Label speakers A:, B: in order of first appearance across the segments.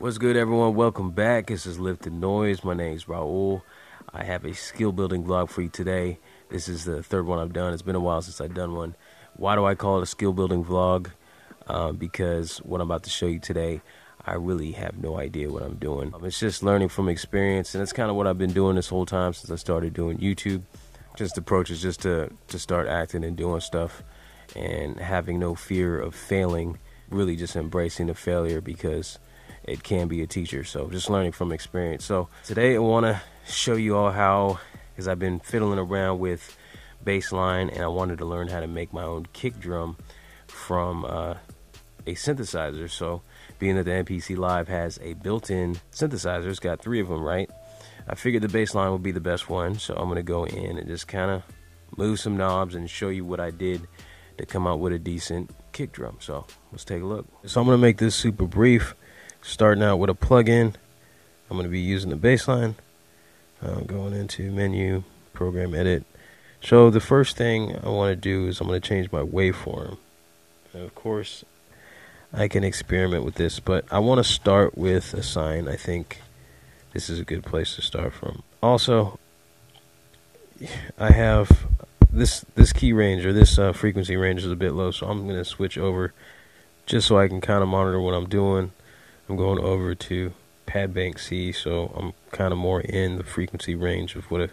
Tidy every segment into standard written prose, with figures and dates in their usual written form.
A: What's good, everyone? Welcome back. This is Lifted Noise. My name is Raul. I have a skill building vlog for you today. This is the third one I've done. It's been a while since I've done one. Why do I call it a skill building vlog? Because what I'm about to show you today, I really have no idea what I'm doing. It's just learning from experience, and it's kind of what I've been doing this whole time since I started doing YouTube. Just approach is just to start acting and doing stuff and having no fear of failing, really just embracing the failure because it can be a teacher. So just learning from experience. So today I want to show you all how, because I've been fiddling around with Bassline and I wanted to learn how to make my own kick drum from a synthesizer. So being that the MPC Live has a built-in synthesizer, it's got 3 of them, right? I figured the Bassline would be the best one, so I'm going to go in and just kind of move some knobs and show you what I did to come out with a decent kick drum. So let's take a look. So I'm going to make this super brief. Starting out with a plugin, I'm going to be using the Bassline. Going into menu, program, edit. So the first thing I want to do is I'm going to change my waveform. And of course, I can experiment with this, but I want to start with a sine. I think this is a good place to start from. Also, I have this key range, or this frequency range is a bit low, so I'm going to switch over just so I can kind of monitor what I'm doing. I'm going over to pad bank C, so I'm kind of more in the frequency range of what a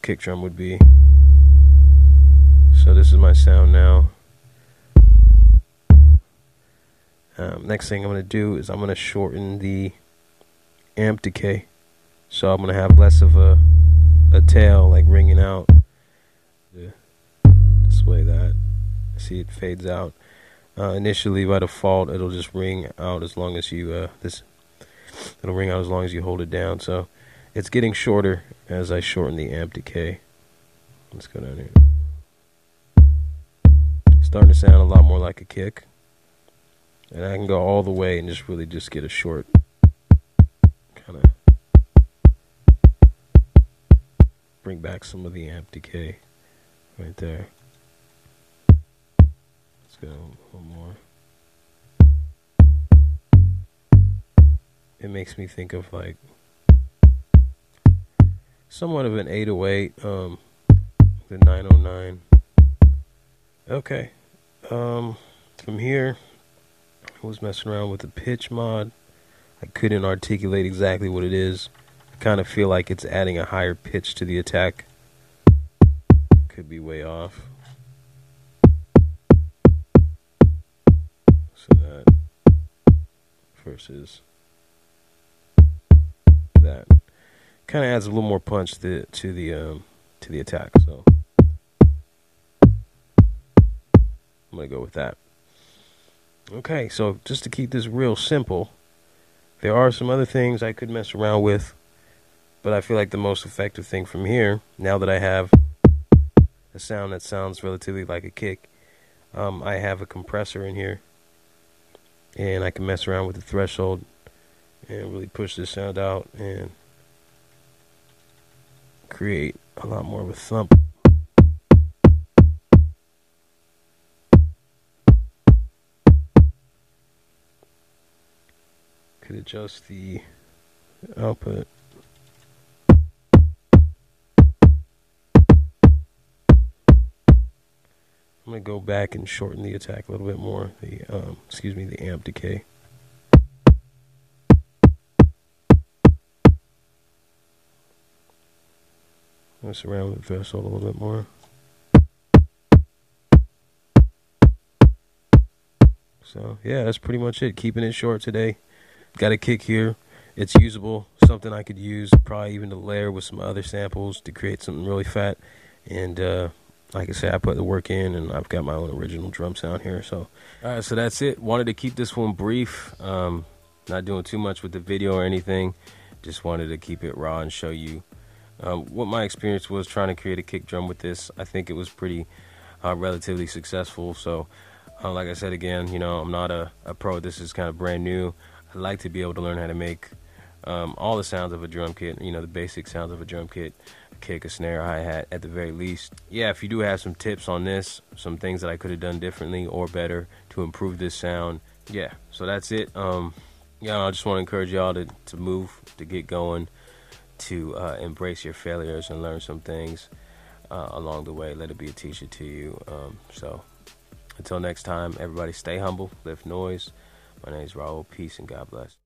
A: kick drum would be. So this is my sound now. Next thing I'm going to do is I'm going to shorten the amp decay. So I'm going to have less of a tail like ringing out. Display that. See, it fades out. Initially, by default, it'll just ring out as long as you it'll ring out as long as you hold it down. So it's getting shorter as I shorten the amp decay. Let's go down here. Starting to sound a lot more like a kick, and I can go all the way and just really just get a short kind of bring back some of the amp decay right there. Let's go one more. It makes me think of like somewhat of an 808, the 909. Okay. From here, I was messing around with the pitch mod. I couldn't articulate exactly what it is. I kind of feel like it's adding a higher pitch to the attack. Could be way off. So that versus that kind of adds a little more punch to the attack. So I'm gonna go with that. Okay, so just to keep this real simple, there are some other things I could mess around with, but I feel like the most effective thing from here, now that I have a sound that sounds relatively like a kick, I have a compressor in here. And I can mess around with the threshold and really push this sound out and create a lot more of a thump. Could adjust the output. I'm going to go back and shorten the attack a little bit more, the amp decay. Mess around with the threshold a little bit more. So, yeah, that's pretty much it. Keeping it short today. Got a kick here. It's usable. Something I could use probably even to layer with some other samples to create something really fat. And, like I said, I put the work in, and I've got my own original drum sound here. So, all right, so that's it. Wanted to keep this one brief. Not doing too much with the video or anything. Just wanted to keep it raw and show you what my experience was trying to create a kick drum with this. I think it was pretty relatively successful. So, like I said again, you know, I'm not a pro. This is kind of brand new. I'd like to be able to learn how to make all the sounds of a drum kit, you know, the basic sounds of a drum kit. Kick, a snare, a hi-hat at the very least. Yeah, if you do have some tips on this, some things that I could have done differently or better to improve this sound, yeah, so that's it. Yeah, I just want to encourage y'all to move, to get going, to embrace your failures and learn some things along the way. Let it be a teacher to you. So until next time, everybody stay humble, lift noise. My name is Raul. Peace and God bless.